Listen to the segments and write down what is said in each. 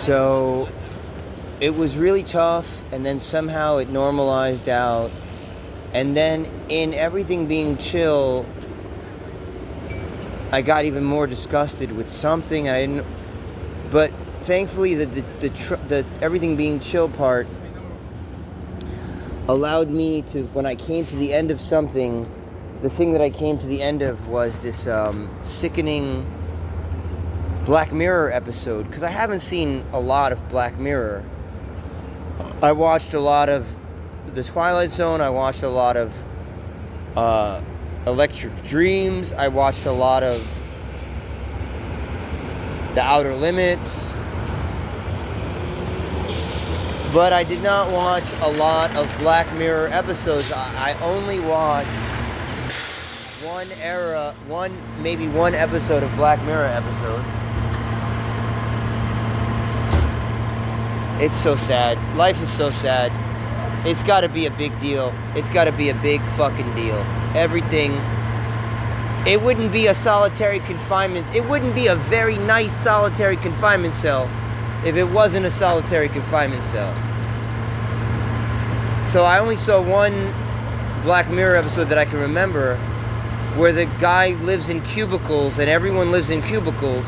So it was really tough, and then somehow it normalized out. And then in everything being chill, I got even more disgusted with something I didn't. But thankfully, the everything being chill part allowed me to, when I came to the end of something, the thing that I came to the end of was this sickening Black Mirror episode, because I haven't seen a lot of Black Mirror. I watched a lot of The Twilight Zone, I watched a lot of Electric Dreams, I watched a lot of The Outer Limits, but I did not watch a lot of Black Mirror episodes. I only watched maybe one episode of Black Mirror episodes. It's so sad. Life is so sad. It's got to be a big deal. It's got to be a big fucking deal. Everything. It wouldn't be a solitary confinement. It wouldn't be a very nice solitary confinement cell if it wasn't a solitary confinement cell. So I only saw one Black Mirror episode that I can remember where the guy lives in cubicles and everyone lives in cubicles,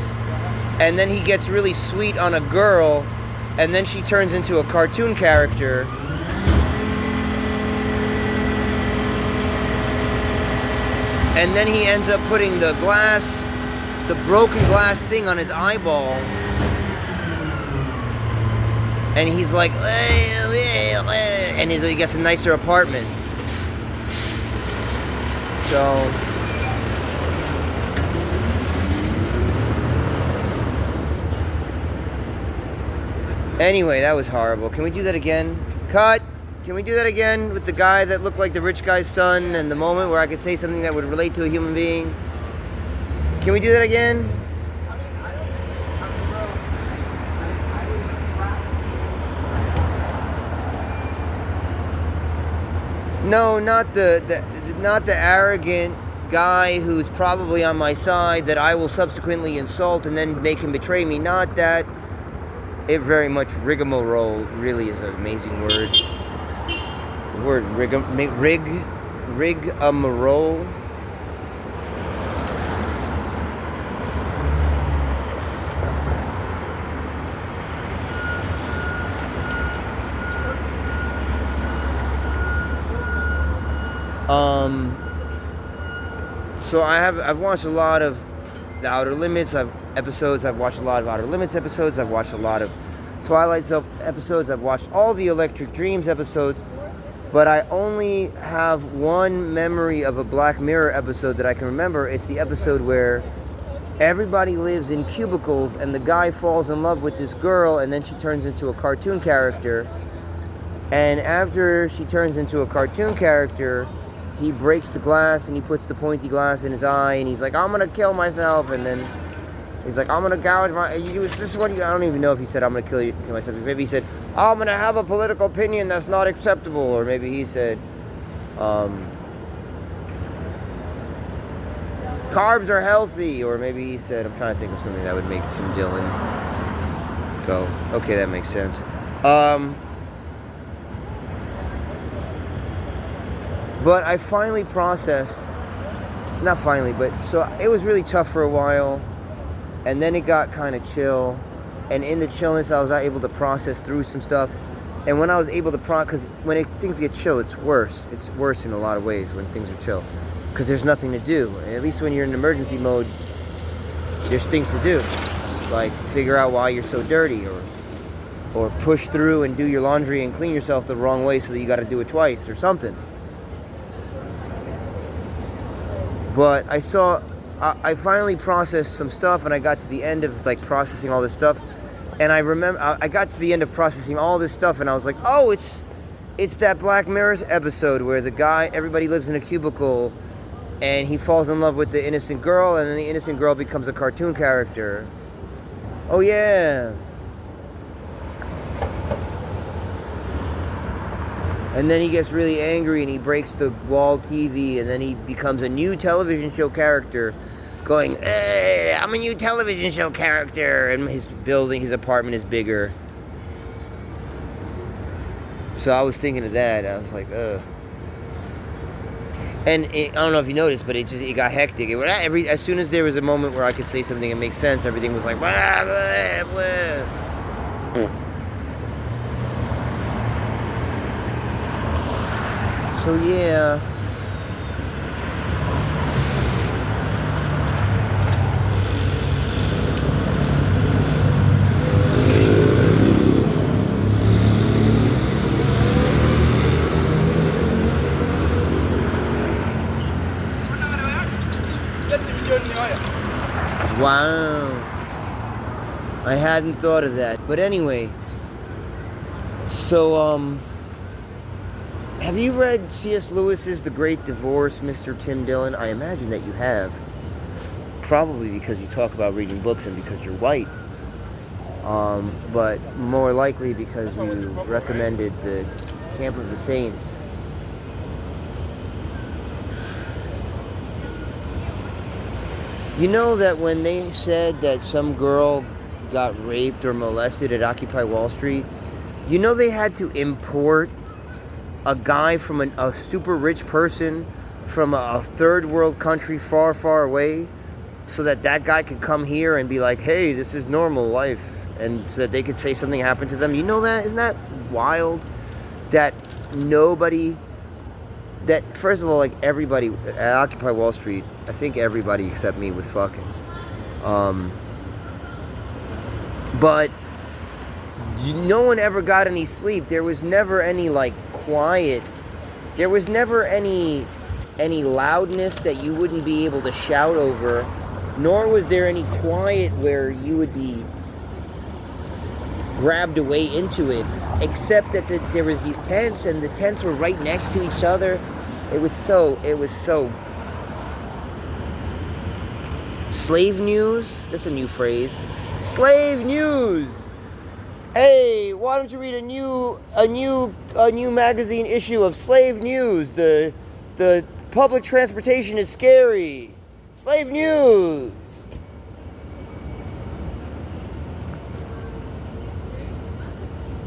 and then he gets really sweet on a girl, and then she turns into a cartoon character. And then he ends up putting the broken glass thing on his eyeball. And he's like, and he gets a nicer apartment. So, anyway, that was horrible. Can we do that again? Cut! Can we do that again with the guy that looked like the rich guy's son, and the moment where I could say something that would relate to a human being? Can we do that again? No, not the arrogant guy who's probably on my side that I will subsequently insult and then make him betray me. Not that. It very much, rigmarole really is an amazing word. The word rigmarole. So I've watched a lot of The Outer Limits episodes. I've watched a lot of Outer Limits episodes. I've watched a lot of Twilight Zone episodes. I've watched all the Electric Dreams episodes. But I only have one memory of a Black Mirror episode that I can remember. It's the episode where everybody lives in cubicles and the guy falls in love with this girl, and then she turns into a cartoon character. And after she turns into a cartoon character, he breaks the glass and he puts the pointy glass in his eye, and he's like, I'm gonna kill myself. And then he's like, I'm gonna gouge my. Is this what you? I don't even know if he said I'm gonna kill myself. Maybe he said I'm gonna have a political opinion that's not acceptable, or maybe he said, carbs are healthy, or maybe he said, I'm trying to think of something that would make Tim Dillon go, okay, that makes sense. But I finally processed, not finally, but so it was really tough for a while, and then it got kind of chill, and in the chillness I was able to process through some stuff. And when I was able to because when things get chill, it's worse. It's worse in a lot of ways when things are chill, because there's nothing to do. And at least when you're in emergency mode, there's things to do, like figure out why you're so dirty, or push through and do your laundry and clean yourself the wrong way so that you got to do it twice or something. But I finally processed some stuff, and I got to the end of like processing all this stuff, and I remember I got to the end of processing all this stuff, and I was like, oh, it's that Black Mirror episode where the guy, everybody lives in a cubicle, and he falls in love with the innocent girl, and then the innocent girl becomes a cartoon character. Oh yeah. And then he gets really angry and he breaks the wall TV, and then he becomes a new television show character going, hey, I'm a new television show character, and his apartment is bigger. So I was thinking of that. I was like, ugh. And I don't know if you noticed, but it got hectic. As soon as there was a moment where I could say something and make sense, everything was like, blah, blah, blah. So yeah. Wow. I hadn't thought of that. But anyway, so have you read C.S. Lewis's The Great Divorce, Mr. Tim Dillon? I imagine that you have. Probably because you talk about reading books and because you're white. But more likely because you recommended The Camp of the Saints. You know that when they said that some girl got raped or molested at Occupy Wall Street, you know they had to import a guy from a super rich person from a third world country far, far away so that guy could come here and be like, hey, this is normal life, and so that they could say something happened to them. You know that? Isn't that wild? That nobody... That, first of all, like, everybody at Occupy Wall Street, I think everybody except me was fucking. But no one ever got any sleep. There was never any, like, quiet. There was never any loudness that you wouldn't be able to shout over, nor was there any quiet where you would be grabbed away into it, except that there was these tents, and the tents were right next to each other. It was so slave news. That's a new phrase. Slave news. Hey, why don't you read a new magazine issue of Slave News? The public transportation is scary. Slave news.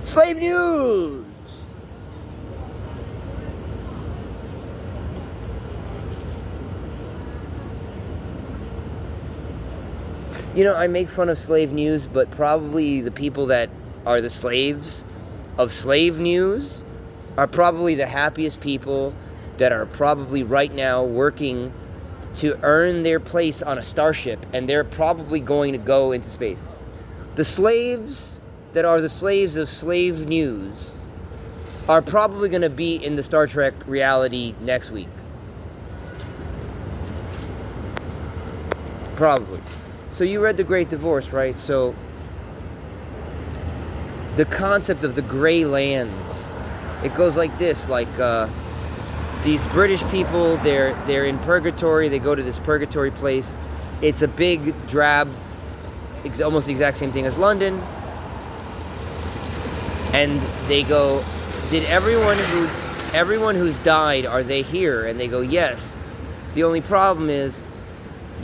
Slave news! You know, I make fun of slave news, but probably the people that are the slaves of slave news are probably the happiest people that are probably right now working to earn their place on a starship, and they're probably going to go into space. The slaves that are the slaves of slave news are probably going to be in the Star Trek reality next week. Probably. So you read The Great Divorce, right? So the concept of the gray lands, it goes like this, like these British people, they're in purgatory, they go to this purgatory place. It's a big drab, almost the exact same thing as London. And they go, did everyone who's died, are they here? And they go, yes. The only problem is,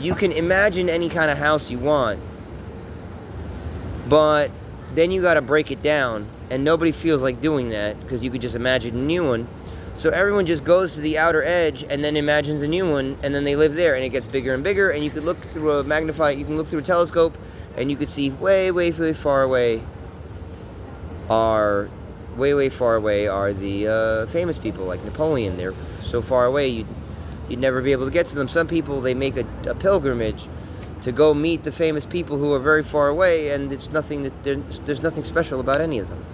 you can imagine any kind of house you want, but then you got to break it down, and nobody feels like doing that because you could just imagine a new one. So everyone just goes to the outer edge and then imagines a new one, and then they live there, and it gets bigger and bigger, and you could look through you can look through a telescope, and you could see way, way, way far away are the famous people like Napoleon. They're so far away you'd never be able to get to them. Some people, they make a pilgrimage to go meet the famous people who are very far away, and there's nothing special about any of them.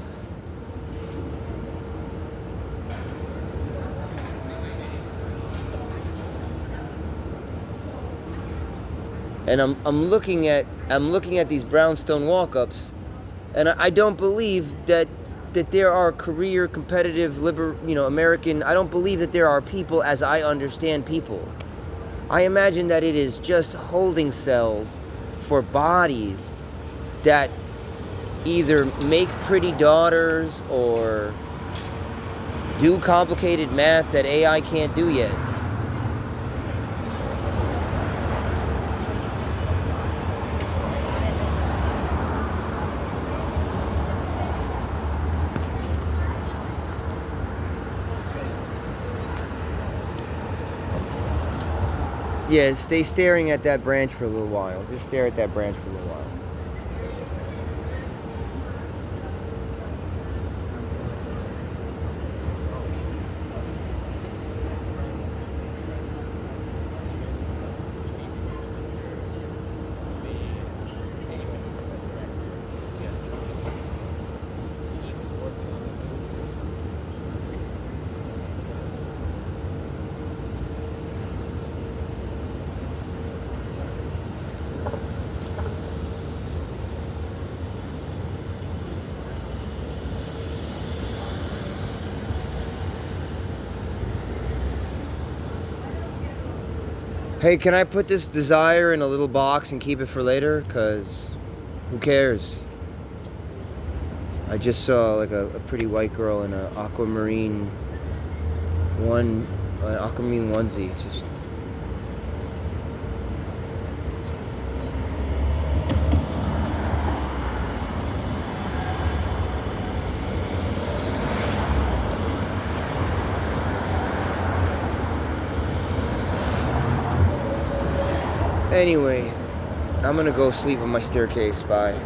And I'm looking at these brownstone walk-ups, and I don't believe that there are career, competitive, American. I don't believe that there are people as I understand people. I imagine that it is just holding cells for bodies that either make pretty daughters or do complicated math that AI can't do yet. Yeah, stay staring at that branch for a little while. Just stare at that branch for a little while. Hey, can I put this Desire in a little box and keep it for later? Cause who cares? I just saw like a pretty white girl in an aquamarine onesie. Just anyway, I'm gonna go sleep on my staircase. Bye.